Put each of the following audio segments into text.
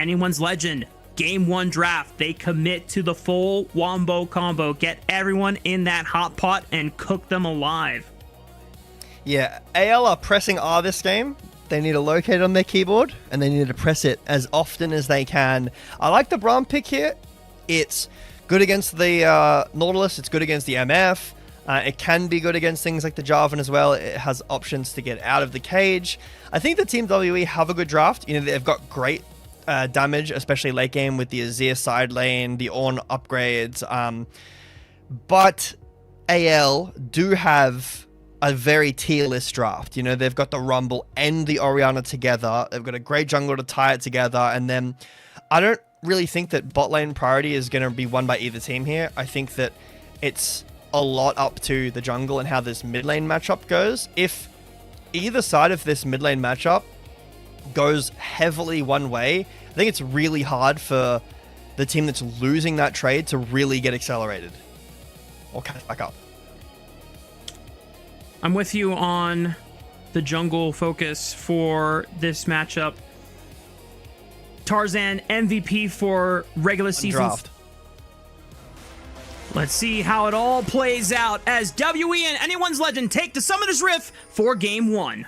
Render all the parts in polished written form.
Anyone's Legend, Game 1 draft. They commit to the full wombo combo. Get everyone in that hot pot and cook them alive. Yeah, AL are pressing R this game. They need to locate it on their keyboard, and they need to press it as often as they can. I like the Braum pick here. It's good against the Nautilus. It's good against the MF. It can be good against things like the Jarvan as well. It has options to get out of the cage. I think the Team WE have a good draft. You know, they've got great damage, especially late game with the Azir side lane, the Ornn upgrades. But AL do have a very tier list draft. You know, they've got the Rumble and the Orianna together. They've got a great jungle to tie it together. And then I don't really think that bot lane priority is going to be won by either team here. I think that it's a lot up to the jungle and how this mid lane matchup goes. If either side of this mid lane matchup goes heavily one way, I think it's really hard for the team that's losing that trade to really get accelerated or catch back up. I'm with you on the jungle focus for this matchup. Tarzan MVP for regular season Draft. Let's see how it all plays out as WE and Anyone's Legend take to Summoner's Rift for Game 1.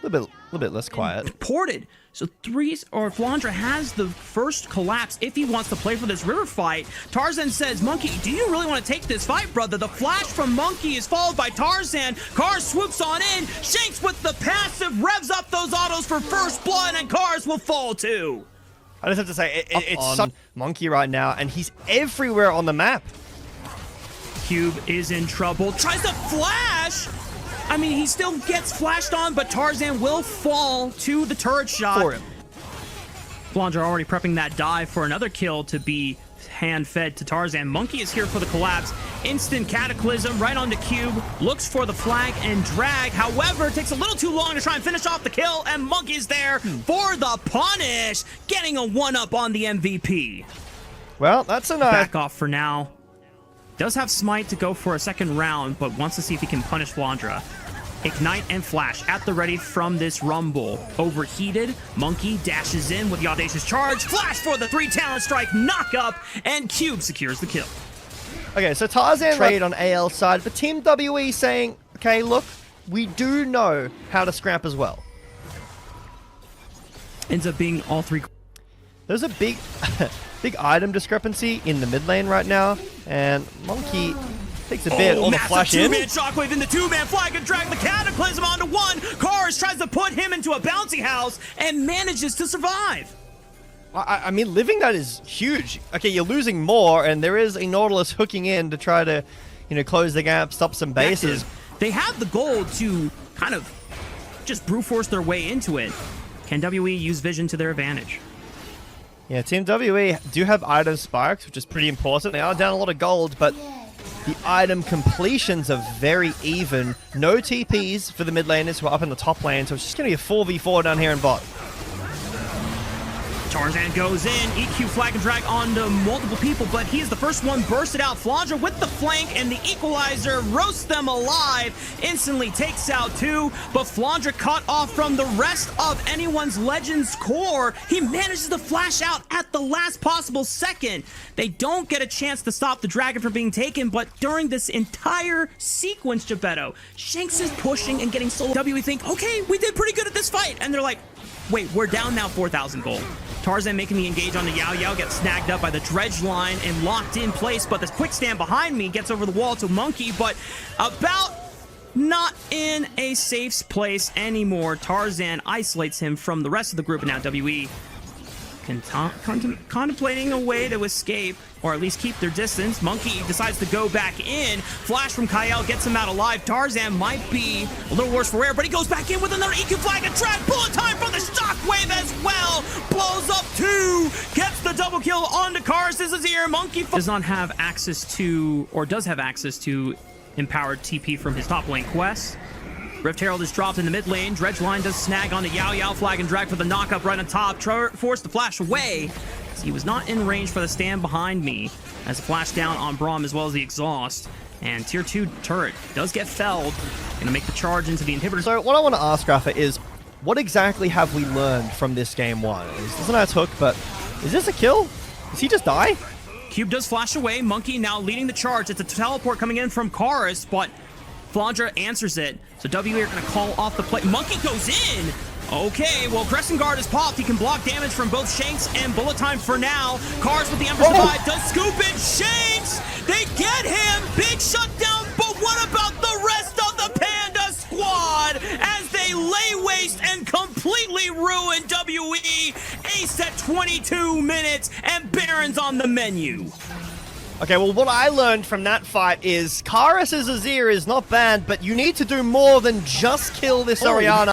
A little bit less quiet. Ported. So Flandra has the first collapse if he wants to play for this river fight. Tarzan says, Monkey, do you really want to take this fight, brother? The flash from Monkey is followed by Tarzan. Cars swoops on in. Shanks with the passive revs up those autos for first blood, and Cars will fall too. I just have to say, it's on Monkey right now, and he's everywhere on the map. Cube is in trouble. Tries to flash. I mean, he still gets flashed on, but Tarzan will fall to the turret shot. For him. Flandra already prepping that dive for another kill to be hand-fed to Tarzan. Monkey is here for the collapse. Instant Cataclysm right onto Cube. Looks for the flag and drag. However, it takes a little too long to try and finish off the kill, and Monkey's there for the punish. Getting a one-up on the MVP. Well, that's a nice. Back off for now. Does have Smite to go for a second round, but wants to see if he can punish Flandra. Ignite and Flash at the ready from this Rumble. Overheated, Monkey dashes in with the Audacious Charge. Flash for the 3 talent strike, knock up, and Cube secures the kill. Okay, so Tarzan trade on AL side, but Team WE saying, okay, look, we do know how to scrap as well. Ends up being all 3. There's a big item discrepancy in the mid lane right now, and Monkey takes a bit. All the flash in. Two-man shockwave into 2-man flag and drag the Cataclysm onto 1. Cars tries to put him into a bouncy house and manages to survive. I mean, living that is huge. Okay, you're losing more, and there is a Nautilus hooking in to try to, you know, close the gap, stop some bases. They have the gold to kind of just brute force their way into it. Can WE use vision to their advantage? Yeah, Team WE do have item spikes, which is pretty important. They are down a lot of gold, but the item completions are very even. No TPs for the mid laners who are up in the top lane, so it's just going to be a 4v4 down here in bot. Tarzan goes in, EQ flag and drag onto multiple people, but he is the first one bursted out. Flandra with the flank and the equalizer roasts them alive, instantly takes out 2, but Flandra cut off from the rest of Anyone's Legends core. He manages to flash out at the last possible second. They don't get a chance to stop the dragon from being taken, but during this entire sequence, Gebetto, Shanks is pushing and getting solo. WE think, okay, we did pretty good at this fight, and they're like, wait, we're down now 4,000 gold. Tarzan making the engage on the Yao Yao, gets snagged up by the dredge line and locked in place, but this quick stand behind me gets over the wall to Monkey, but about not in a safe place anymore. Tarzan isolates him from the rest of the group, and now WE contemplating a way to escape, or at least keep their distance. Monkey decides to go back in. Flash from Kyle gets him out alive. Tarzan might be a little worse for wear, but he goes back in with another EQ flag and drag. Bullet time from the shockwave as well. Blows up 2. Gets the double kill onto Cars. This is here. Monkey does not have access to, or does have access to, empowered TP from his top lane quest. Rift Herald is dropped in the mid lane. Dredge line does snag onto Yao Yao, flag and drag for the knockup right on top. Forced to flash away. He was not in range for the stand behind me as a flash down on Braum as well as the exhaust. And tier 2 turret does get felled. Gonna make the charge into the inhibitor. So what I want to ask, Rafa, is what exactly have we learned from this game 1? This is a nice hook, but is this a kill? Does he just die? Cube does flash away. Monkey now leading the charge. It's a teleport coming in from Karis, but Flandra answers it. So WE are going to call off the play. Monkey goes in. Okay, well, Crescent Guard is popped. He can block damage from both Shanks and Bullet Time for now. Karis with the Emperor's Divide does scoop in Shanks. They get him. Big shutdown, but what about the rest of the Panda squad as they lay waste and completely ruin WE? Ace at 22 minutes and Baron's on the menu. Okay, well, what I learned from that fight is Karis' Azir is not bad, but you need to do more than just kill this Orianna.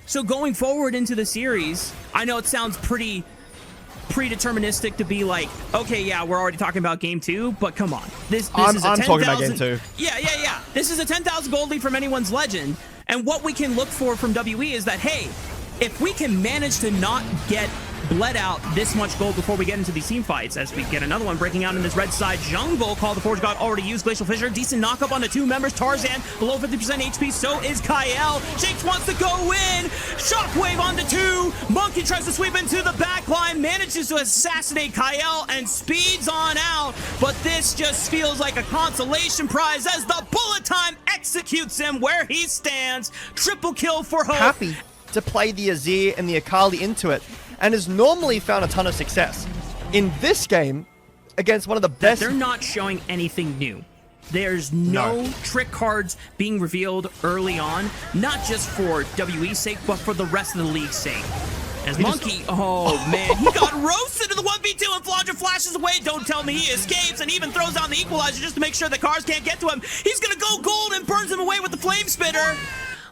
So going forward into the series, I know it sounds pretty predeterministic to be like, okay, yeah, we're already talking about game 2, but come on. This is a 10,000... I'm talking about game 2. Yeah. This is a 10,000 gold lead from anyone's legend. And what we can look for from WE is that, hey, if we can manage to not get bled out this much gold before we get into these team fights, as we get another one breaking out in this red side jungle. Call the Forge God already used Glacial Fissure. Decent knockup on the 2 members. Tarzan below 50% HP, so is Kyle. Shanks wants to go in. Shockwave on the 2. Monkey tries to sweep into the back line, manages to assassinate Kyle and speeds on out. But this just feels like a consolation prize as the Bullet Time executes him where he stands. Triple kill for Hope. Happy to play the Azir and the Akali into it, and has normally found a ton of success. In this game, against one of the best... They're not showing anything new. There's no trick cards being revealed early on, not just for WE's sake, but for the rest of the league's sake. As Monkey, oh man, he got roasted in the 1v2 and Flandra flashes away. Don't tell me he escapes and even throws down the equalizer just to make sure the cars can't get to him. He's gonna go gold and burns him away with the flame spitter.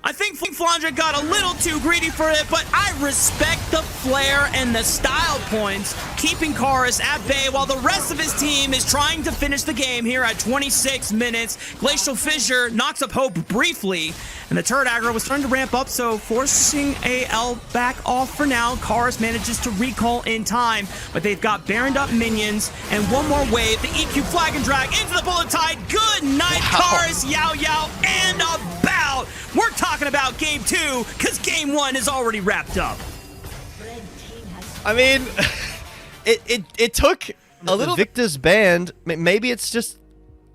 I think Flandra got a little too greedy for it, but I respect the flair and the style points, keeping Karis at bay while the rest of his team is trying to finish the game here at 26 minutes. Glacial Fissure knocks up Hope briefly, and the turret aggro was starting to ramp up, so forcing AL back off for now. Karis manages to recall in time, but they've got Baroned up minions, and one more wave. The EQ flag and drag into the Bullet Tide. Good night, Karis, Yao Yao, and about. We're talking about game 2 because game 1 is already wrapped up. I mean, it took a little... Victor's band. Maybe it's just...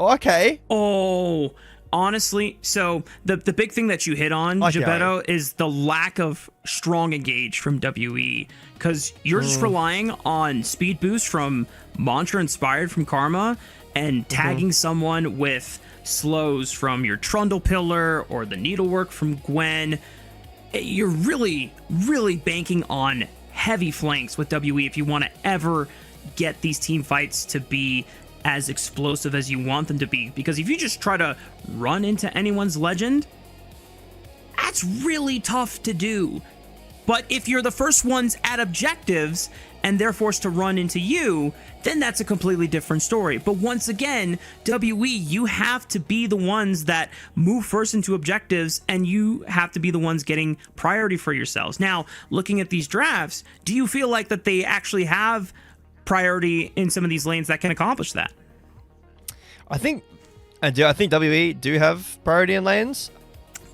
okay. Oh, honestly, so the big thing that you hit on, Gebetto, is the lack of strong engage from WE. Because you're just relying on speed boost from Mantra inspired from Karma and tagging someone with slows from your Trundle Pillar or the Needlework from Gwen. You're really, really banking on heavy flanks with WE if you want to ever get these team fights to be as explosive as you want them to be. Because if you just try to run into anyone's legend, that's really tough to do. But if you're the first ones at objectives and they're forced to run into you, then that's a completely different story. But once again, WE, you have to be the ones that move first into objectives, and you have to be the ones getting priority for yourselves. Now, looking at these drafts, do you feel like that they actually have priority in some of these lanes that can accomplish that? I think WE do have priority in lanes.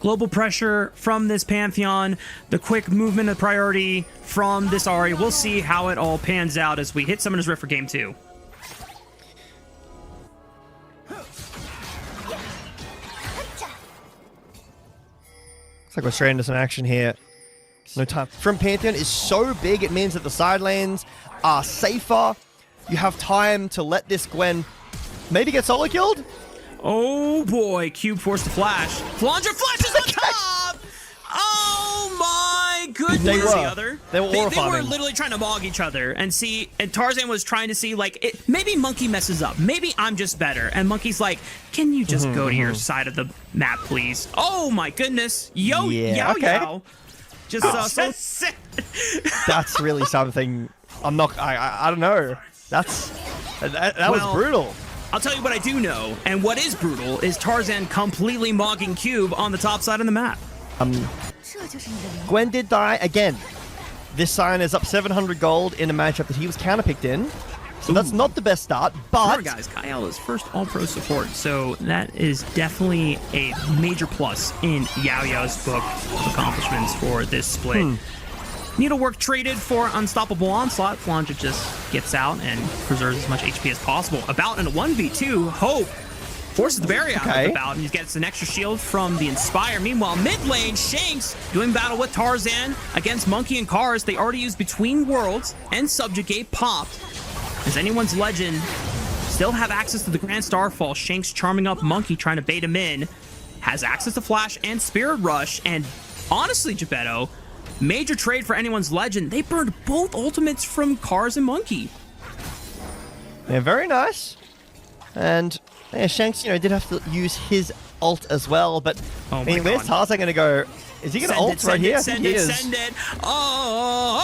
Global pressure from this Pantheon, the quick movement of priority from this Ahri. We'll see how it all pans out as we hit Summoner's Rift for game 2. Looks like we're straight into some action here. No time. From Pantheon is so big, it means that the side lanes are safer. You have time to let this Gwen maybe get solo killed. Oh boy, Cube forced to flash. Flandra flashes on top! Oh my goodness. They were literally trying to mog each other and see, and Tarzan was trying to see, like, maybe Monkey messes up. Maybe I'm just better. And Monkey's like, can you just go to your side of the map, please? Oh my goodness. Yow. Just so sick. That's really something. I don't know. That was brutal. I'll tell you what I do know, and what is brutal is Tarzan completely mogging Cube on the top side of the map. Gwen did die again. This Scion is up 700 gold in a matchup that he was counterpicked in. So that's not the best start, but... Remember, guys, Kyle is first all-pro support, so that is definitely a major plus in Yao's book of accomplishments for this split. Needlework traded for Unstoppable Onslaught. Flandra just gets out and preserves as much HP as possible. About in a 1v2, Hope forces the barrier out of the bout, and he gets an extra shield from the Inspire. Meanwhile, mid lane, Shanks doing battle with Tarzan against Monkey and Cars. They already used Between Worlds and Subjugate popped. Does anyone's legend still have access to the Grand Starfall? Shanks charming up Monkey, trying to bait him in. Has access to Flash and Spirit Rush. And honestly, Gebetto, major trade for anyone's legend. They burned both ultimates from Cars and Monkey. Yeah, very nice. And yeah, Shanks, did have to use his ult as well. But I mean, where's Tarzan going to go? Is he going to ult right here? Send it. Oh,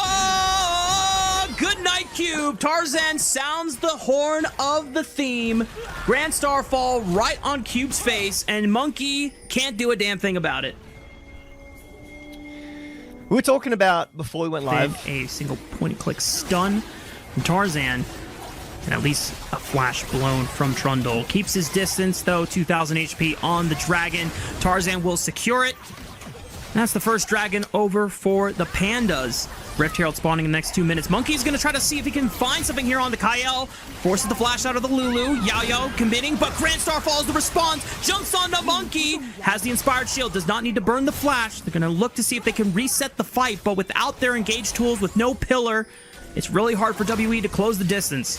good night, Cube. Tarzan sounds the horn of the theme. Grand Starfall right on Cube's face, and Monkey can't do a damn thing about it. We were talking about before we went live. A single point-and-click stun from Tarzan, and at least a flash blown from Trundle. Keeps his distance, though, 2,000 HP on the Dragon. Tarzan will secure it. That's the first Dragon over for the Pandas. Rift Herald spawning in the next 2 minutes. Monkey's going to try to see if he can find something here on the Kyle. Forces the flash out of the Lulu. Yao committing, but Grand Starfall is the response. Jumps on the Monkey. Has the Inspired Shield. Does not need to burn the flash. They're going to look to see if they can reset the fight, but without their engaged tools, with no pillar, it's really hard for WE to close the distance.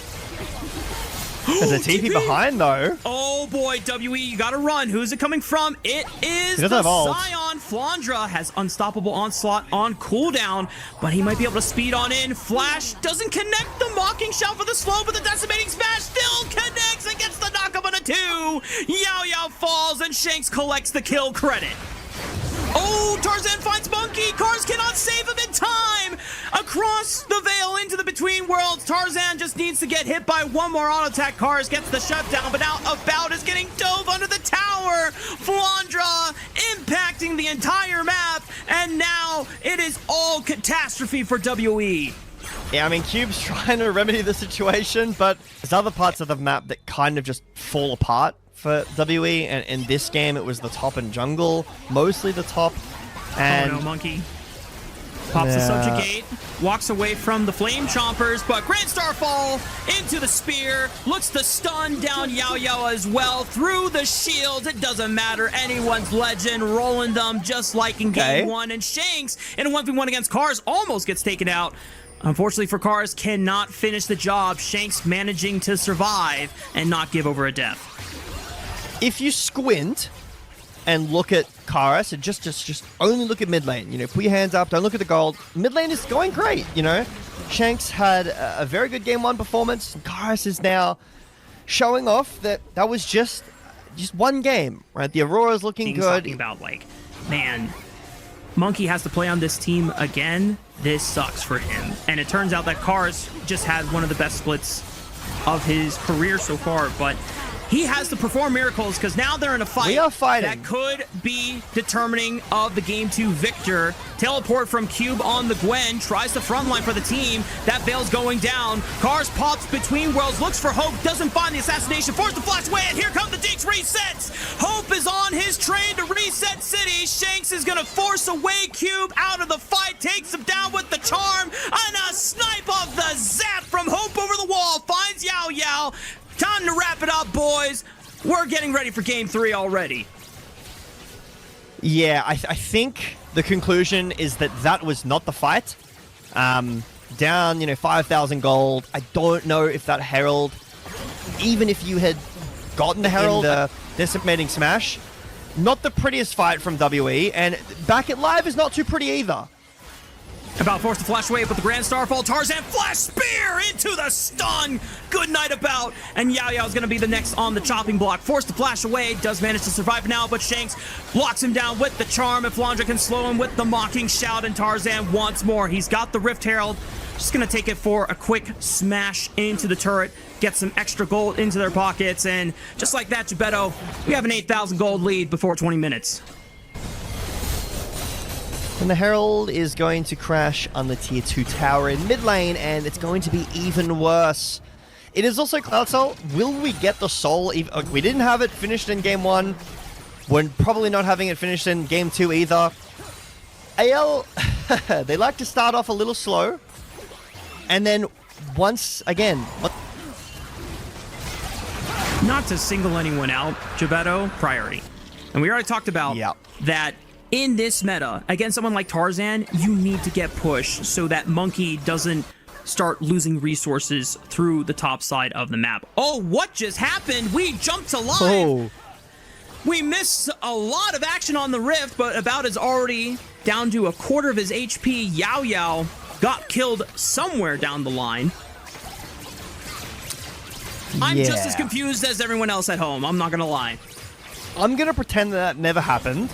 There's a TP behind, though. Oh, boy, WE, you gotta run. Who's it coming from? It is the Scion. Flandra has Unstoppable Onslaught on cooldown, but he might be able to speed on in. Flash doesn't connect the Mocking Shout for the slow, but the Decimating Smash still connects and gets the knockup on a 2. Yao falls, and Shanks collects the kill credit. Oh, Tarzan finds Monkey. Cars cannot save him in time. Across the veil into the Between Worlds. Tarzan just needs to get hit by one more auto attack. Cars gets the shutdown, but now About is getting dove under the tower. Flandra impacting the entire map, and now it is all catastrophe for WE. Yeah, I mean, Cube's trying to remedy the situation, but there's other parts of the map that kind of just fall apart for WE, and in this game it was the top and jungle, mostly the top. And oh no, Monkey pops the Subjugate, walks away from the Flame Chompers, but Grand Starfall into the spear, looks to stun down Yao as well through the shields. It doesn't matter, anyone's legend, rolling them just like in game 1, and Shanks in a 1v1 against Cars almost gets taken out. Unfortunately for Cars, cannot finish the job. Shanks managing to survive and not give over a death. If you squint and look at Karas, and just only look at mid lane, put your hands up, don't look at the gold. Mid lane is going great, Shanks had a very good game 1 performance. Karas is now showing off that was just one game, right? The Aurora's looking good. Talking about, man, Monkey has to play on this team again. This sucks for him. And it turns out that Cars just had one of the best splits of his career so far, but he has to perform miracles because now they're in a fight that could be determining of the Game 2 victor. Teleport from Cube on the Gwen, tries the front line for the team. That Veil's going down. Cars pops Between Worlds, looks for Hope, doesn't find the assassination, forced the flash away, and here come the Dinks resets. Hope is on his train to reset City. Shanks is gonna force away Cube out of the fight, takes him down with the charm, and a snipe of the zap from Hope over the wall, finds Yao. Time to wrap it up, boys. We're getting ready for Game 3 already. Yeah, I think the conclusion is that was not the fight. Down, 5,000 gold. I don't know if that Herald, even if you had gotten the Herald, the Decimating Smash, not the prettiest fight from WE, and back at live is not too pretty either. About forced to flash away with the Grand Starfall. Tarzan flash spear into the stun. Good night About. And Yao is going to be the next on the chopping block. Forced to flash away. Does manage to survive now, but Shanks blocks him down with the charm. If Flandra can slow him with the Mocking Shout, and Tarzan once more. He's got the Rift Herald. Just going to take it for a quick smash into the turret. Get some extra gold into their pockets. And just like that, Gebetto, we have an 8,000 gold lead before 20 minutes. And the Herald is going to crash on the tier 2 tower in mid lane, and it's going to be even worse. It is also Cloud Soul. Will we get the Soul? We didn't have it finished in game 1. We're probably not having it finished in game 2 either. AL, they like to start off a little slow. And then once again... Not to single anyone out, Gebetto, priority. And we already talked about that in this meta, against someone like Tarzan, you need to get pushed so that Monkey doesn't start losing resources through the top side of the map. Oh, what just happened? We jumped to live. Oh. We missed a lot of action on the Rift, but About is already down to a quarter of his HP. Yao Yao got killed somewhere down the line. I'm just as confused as everyone else at home. I'm not going to lie. I'm going to pretend that never happened.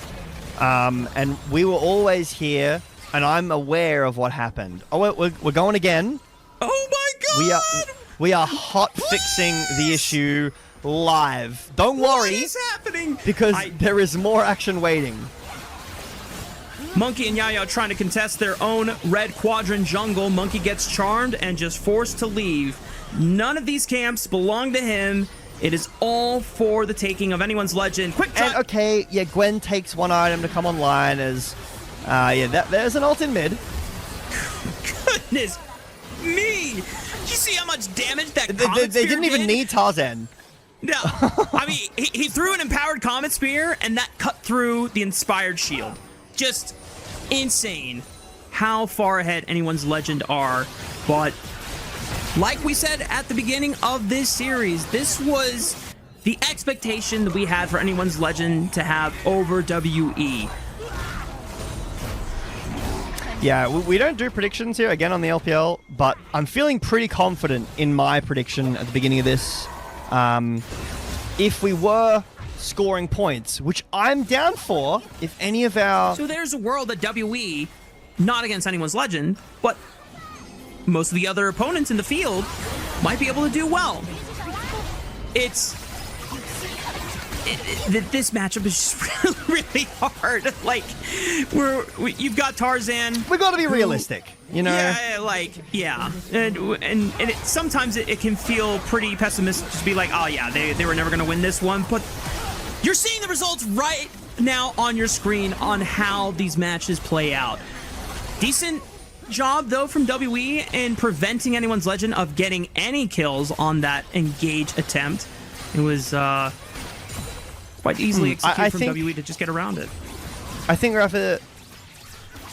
And we were always here, and I'm aware of what happened. Oh, we're going again. Oh my god! We are hot fixing the issue live. Don't worry. What is happening? Because there is more action waiting. Monkey and Yao Yao trying to contest their own red quadrant jungle. Monkey gets charmed and just forced to leave. None of these camps belong to him. It is all for the taking of anyone's legend. Quick try. And okay, yeah, Gwen takes one item to come online as... there's an ult in mid. Goodness me! Did you see how much damage that They didn't even need Tarzan. No. I mean, he threw an empowered Comet Spear, and that cut through the Inspired Shield. Just insane how far ahead anyone's legend are. But like we said at the beginning of this series, this was the expectation that we had for anyone's legend to have over WE. Yeah, we don't do predictions here again on the LPL, but I'm feeling pretty confident in my prediction at the beginning of this. If we were scoring points, which I'm down for, if any of our... So there's a world that WE, not against anyone's legend, but most of the other opponents in the field might be able to do well. This matchup is just really hard. Like, you've got Tarzan. We got to be realistic, you know. Yeah, and sometimes it can feel pretty pessimistic to be like, oh yeah, they were never gonna win this one. But you're seeing the results right now on your screen on how these matches play out. Decent job though from WE in preventing anyone's legend of getting any kills on that engage attempt. It was quite easily executed from WE to just get around it. I think, Rafa,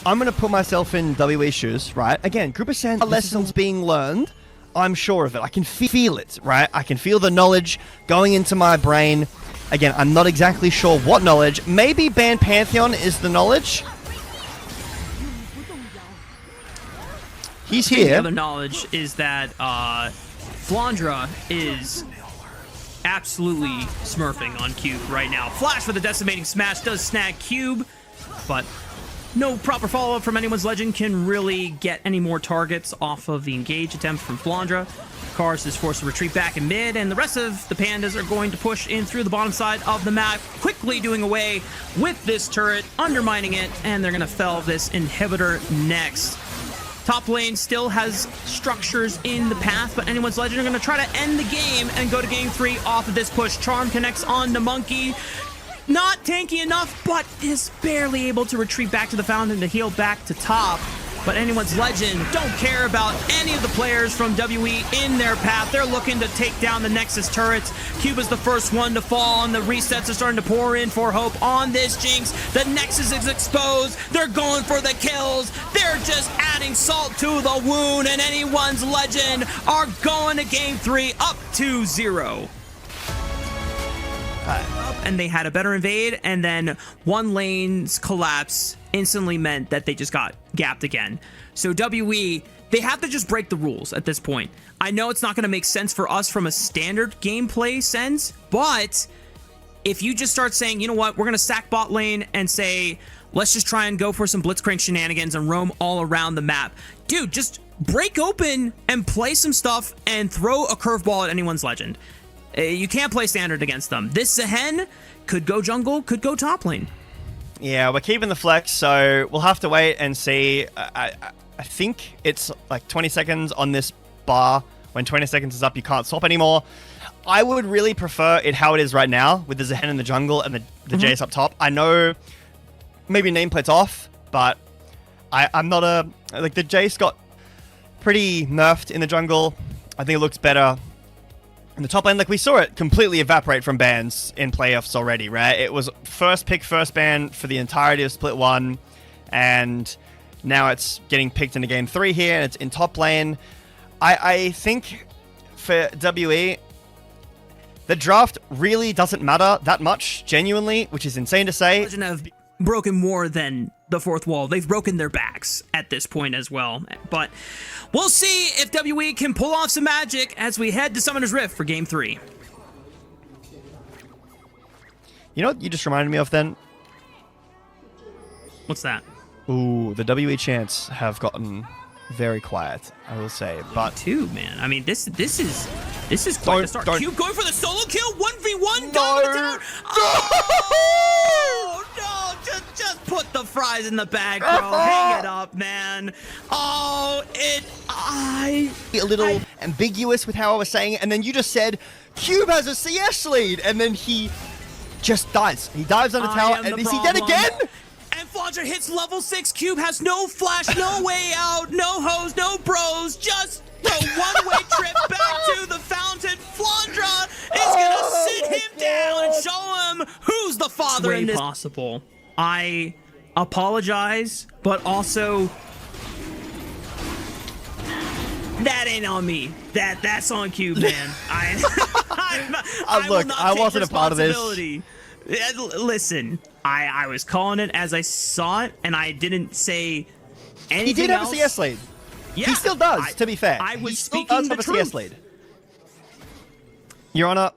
I'm going to put myself in WE's shoes, right? Again, Group of Sand lessons being learned. I'm sure of it. I can feel it, right? I can feel the knowledge going into my brain. Again, I'm not exactly sure what knowledge. Maybe Band Pantheon is the knowledge. He's here. The other knowledge is that Flandra is absolutely smurfing on Cube right now. Flash for the decimating smash does snag Cube, but no proper follow-up from anyone's legend can really get any more targets off of the engage attempt from Flandra. Kars is forced to retreat back in mid, and the rest of the Pandas are going to push in through the bottom side of the map, quickly doing away with this turret, undermining it, and they're going to fell this inhibitor next. Top lane still has structures in the path, but anyone's legend are going to try to end the game and go to game 3 off of this push. Charm connects on to Monkey. Not tanky enough, but is barely able to retreat back to the fountain to heal back to top. But anyone's legend don't care about any of the players from WE in their path. They're looking to take down the Nexus turrets. Cube is the first one to fall, and the resets are starting to pour in for hope on this Jinx. The Nexus is exposed. They're going for the kills. They're just adding salt to the wound, and anyone's legend are going to game 3 up 2-0. And they had a better invade, and then one lane's collapse instantly meant that they just got gapped again. So WE, they have to just break the rules at this point. I know it's not going to make sense for us from a standard gameplay sense, but if you just start saying, you know what, we're going to sack bot lane and say, let's just try and go for some blitzcrank shenanigans and roam all around the map. Dude, just break open and play some stuff and throw a curveball at anyone's legend. You can't play standard against them. This Zehen could go jungle, could go top lane. Yeah, we're keeping the flex, so we'll have to wait and see. I think it's like 20 seconds on this bar. When 20 seconds is up, you can't swap anymore. I would really prefer it how it is right now, with the Zen in the jungle and the Jace up top. I know maybe nameplate's off, but I'm not a... Like, the Jace got pretty nerfed in the jungle. I think it looks better in the top lane. Like, we saw it completely evaporate from bans in playoffs already, right? It was first pick, first ban for the entirety of Split 1, and now it's getting picked into Game 3 here, and it's in top lane. I think for WE, the draft really doesn't matter that much, genuinely, which is insane to say. Legend have broken more than the fourth wall. They've broken their backs at this point as well. But we'll see if WE can pull off some magic as we head to Summoner's Rift for Game 3. You know what you just reminded me of then? What's that? Ooh, the WE chants have gotten very quiet, I will say. But too, man. I mean, this is quite the start. Cube going for the solo kill, 1v1 down the tower. Oh no! Just put the fries in the bag, bro. Hang it up, man. Oh, a little ambiguous with how I was saying it, and then you just said Cube has a CS lead, and then he just dies. He dives on the tower, and is he dead again? And Flandra hits level 6. Cube has no flash, no way out, no hose, no bros, just a one-way trip back to the fountain. Flandra is gonna sit him down and show him who's the father in this. Possible. I apologize, but also that ain't on me. That's on Cube, man. Look, I wasn't a part of this. Listen, I was calling it as I saw it, and I didn't say anything. He did have else. a CS lead. Yeah, he still does, to be fair. I was he still speaking does the have truth. A CS lead. Your Honor,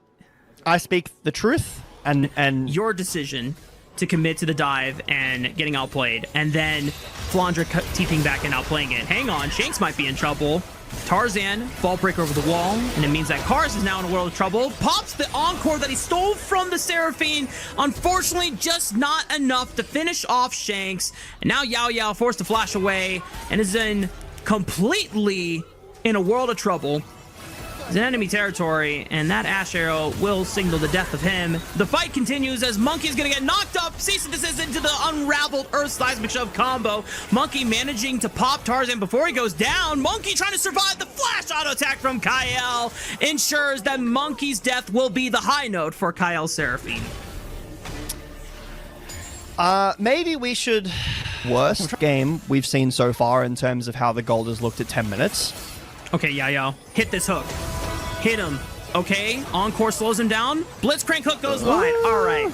I speak the truth, and your decision to commit to the dive and getting outplayed, and then Flandra TPing back and outplaying it. Hang on, Shanks might be in trouble. Tarzan, ball break over the wall, and it means that Kars is now in a world of trouble. Pops the encore that he stole from the Seraphine. Unfortunately, just not enough to finish off Shanks. And now Yao Yao forced to flash away and is completely in a world of trouble. He's in enemy territory, and that Ash Arrow will signal the death of him. The fight continues as Monkey's gonna get knocked up. Cease and desist into the unraveled Earth Seismic Shove combo. Monkey managing to pop Tarzan before he goes down. Monkey trying to survive the flash auto attack from Kyle ensures that Monkey's death will be the high note for Kyle Seraphine. Maybe we should... Worst game we've seen so far in terms of how the gold has looked at 10 minutes. Okay, Yayo, hit this hook. Hit him. Okay, Encore slows him down. Blitzcrank hook goes wide. All right.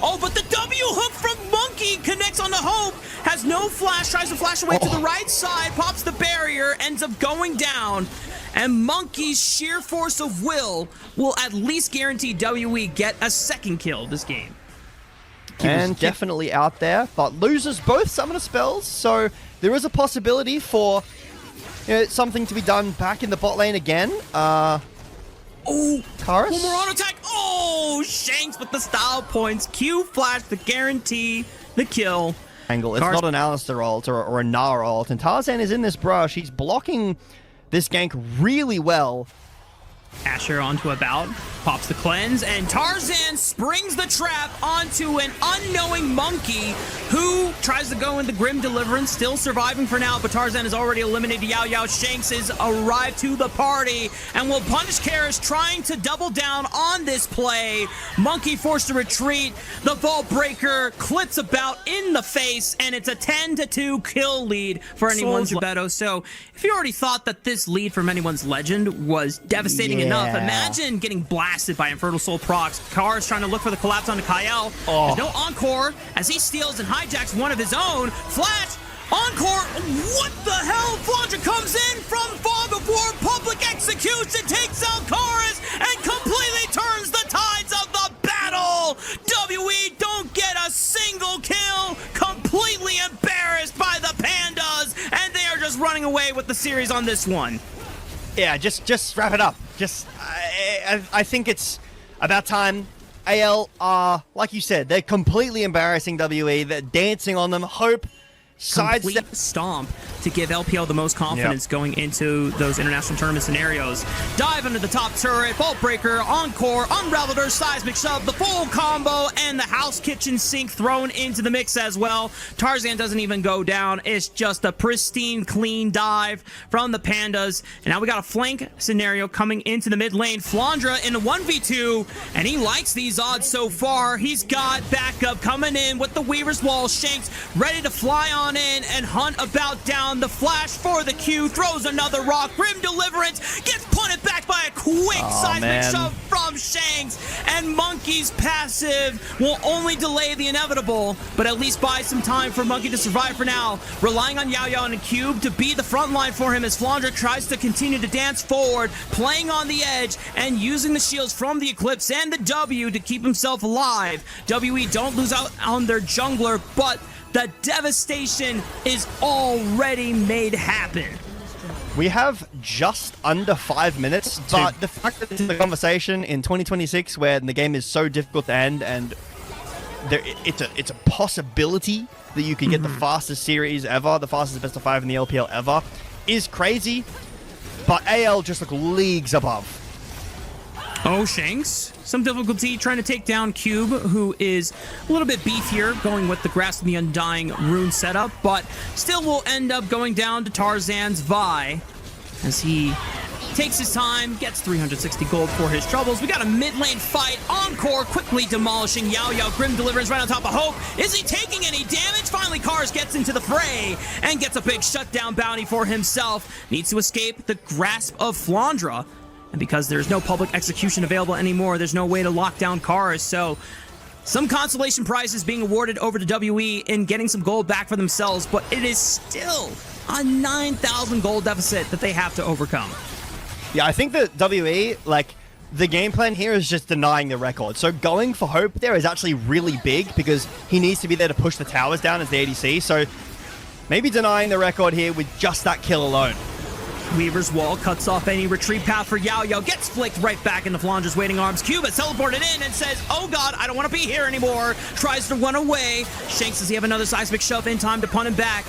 Oh, but the W hook from Monkey connects on the Hope. Has no flash. Tries to flash away to the right side. Pops the barrier. Ends up going down. And Monkey's sheer force of will at least guarantee WE get a second kill this game. And definitely out there, but loses both summoner spells. So there is a possibility for something to be done back in the bot lane again. Oh, Karis? One more auto attack. Oh, Shanks with the style points. Q flash to guarantee the kill. Angle. It's not an Alistair ult or a Nara ult. And Tarzan is in this brush. He's blocking this gank really well. Asher onto a bout, pops the cleanse, and Tarzan springs the trap onto an unknowing Monkey who tries to go in the Grim Deliverance, still surviving for now, but Tarzan has already eliminated Yao Yao. Shanks has arrived to the party and will punish Karis, trying to double down on this play. Monkey forced to retreat. The Vault Breaker clips a bout in the face, and it's a 10-2 kill lead for anyone's Beto. So if you already thought that this lead from anyone's Legend was devastating enough, imagine getting blasted by Infernal Soul procs. Kars trying to look for the collapse onto Kyle. There's no Encore as he steals and hijacks one of his own. Flash, Encore, what the hell? Flandra comes in from Fog of War, public execution, takes out Kars, and completely turns the tides of the battle. WE don't get a single kill, completely embarrassed by the Pandas, and they are just running away with the series on this one. Yeah, just wrap it up. I think it's about time AL are, like you said, they're completely embarrassing WE. They're dancing on them. Hope Complete stomp to give LPL the most confidence going into those international tournament scenarios. Dive under the top turret, Bolt Breaker, Encore, Unraveled, Seismic Shove, the full combo, and the House Kitchen Sink thrown into the mix as well. Tarzan doesn't even go down. It's just a pristine, clean dive from the Pandas. And now we got a flank scenario coming into the mid lane. Flandra in a 1v2, and he likes these odds so far. He's got backup coming in with the Weaver's Wall. Shanks ready to fly on in and hunt about down. The flash for the Q, throws another rock. Grim Deliverance gets punted back by a quick seismic shove from Shanks, and Monkey's passive will only delay the inevitable, but at least buy some time for Monkey to survive for now. Relying on Yao Yao and Cube to be the front line for him as Flandra tries to continue to dance forward, playing on the edge and using the shields from the Eclipse and the W to keep himself alive. WE don't lose out on their jungler, but the devastation is already made happen. We have just under 5 minutes, but the fact that this is a conversation in 2026 where the game is so difficult to end, and it's a possibility that you could get the fastest series ever, the fastest best of 5 in the LPL ever, is crazy, but AL just look leagues above. Oh, Shanks. Some difficulty trying to take down Cube, who is a little bit beefier, going with the Grasp of the Undying rune setup, but still will end up going down to Tarzan's Vi as he takes his time, gets 360 gold for his troubles. We got a mid lane fight. Encore quickly demolishing Yao Yao. Grim Deliverance right on top of Hope. Is he taking any damage? Finally, Cars gets into the fray and gets a big shutdown bounty for himself. Needs to escape the grasp of Flandra. And because there's no public execution available anymore, there's no way to lock down Cars. So some consolation prizes being awarded over to WE in getting some gold back for themselves, but it is still a 9,000 gold deficit that they have to overcome. Yeah, I think that WE, like, the game plan here is just denying the record. So going for Hope there is actually really big because he needs to be there to push the towers down as the ADC. So maybe denying the record here with just that kill alone. Weaver's Wall cuts off any retreat path for Yao Yao, gets flicked right back into Flandra's waiting arms. Cube is teleported in and says, oh god, I don't want to be here anymore. Tries to run away. Shanks, does he have another seismic shove in time to punt him back?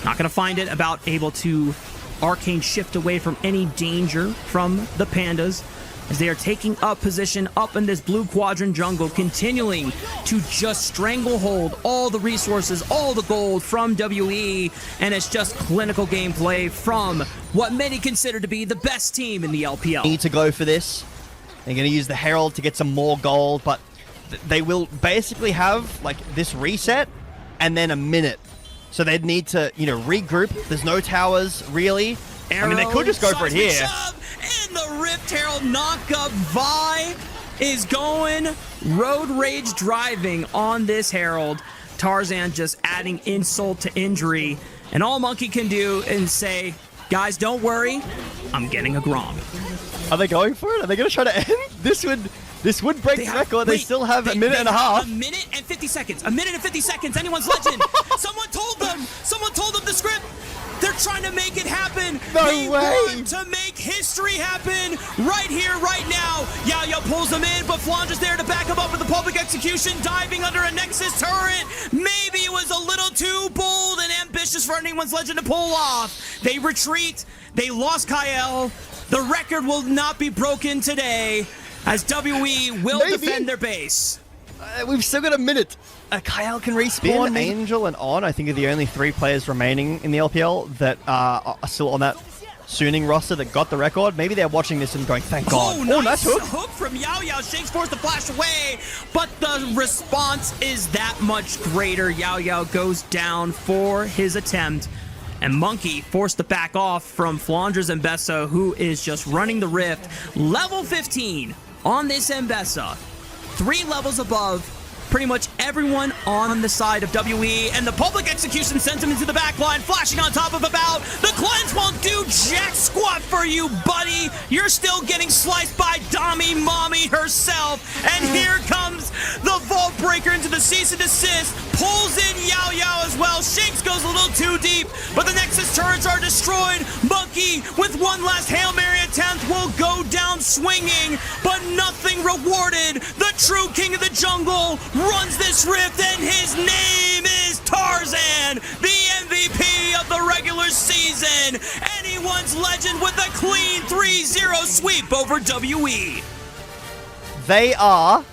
Not going to find it. About able to arcane shift away from any danger from the Pandas as they are taking up position up in this blue quadrant jungle, continuing to just stranglehold all the resources, all the gold from WE, and it's just clinical gameplay from what many consider to be the best team in the LPL. Need to go for this. They're going to use the Herald to get some more gold, but they will basically have like this reset and then a minute. So they'd need to, you know, regroup. There's no towers, really. Arrow, I mean, they could just go for it here. Shove, and the Rift Herald knockup. Vi is going road rage driving on this Herald. Tarzan just adding insult to injury. And all Monkey can do is say, guys, don't worry, I'm getting a Grom. Are they going for it? Are they going to try to end? This would break the record. They still have a minute and a half. A minute and 50 seconds. A minute and 50 seconds. Anyone's legend. Someone told them the script. They're trying to make it happen. No they way. want to make history happen right here, right now. Yao Yao pulls them in, but Flandra's there to back him up with the public execution, diving under a Nexus turret. Maybe it was a little too bold and ambitious for anyone's legend to pull off. They retreat. They lost Kyle. The record will not be broken today as WE will defend their base. We've still got a minute. Kyle can respawn. Angel and On, I think, are the only 3 players remaining in the LPL that are still on that Suning roster that got the record. Maybe they're watching this and going, thank God. Oh, nice hook from Yao Yao. Shanks forced to flash away, but the response is that much greater. Yao Yao goes down for his attempt, and Monkey forced to back off from Flandra's Mbessa, who is just running the Rift. Level 15 on this Mbessa. 3 levels above pretty much everyone on the side of WE, and the public execution sends him into the back line, flashing on top of about. The cleanse won't do jack squat for you, buddy. You're still getting sliced by Dami Mommy herself. And here comes the Vault Breaker into the cease and desist, pulls in Yao Yao as well. Shanks goes a little too deep, but the Nexus turrets are destroyed. Monkey, with one last Hail Mary attempt, will go down swinging, but nothing rewarded. The true king of the jungle runs this rift, and his name is Tarzan, the MVP of the regular season. Anyone's legend with a clean 3-0 sweep over WE. They are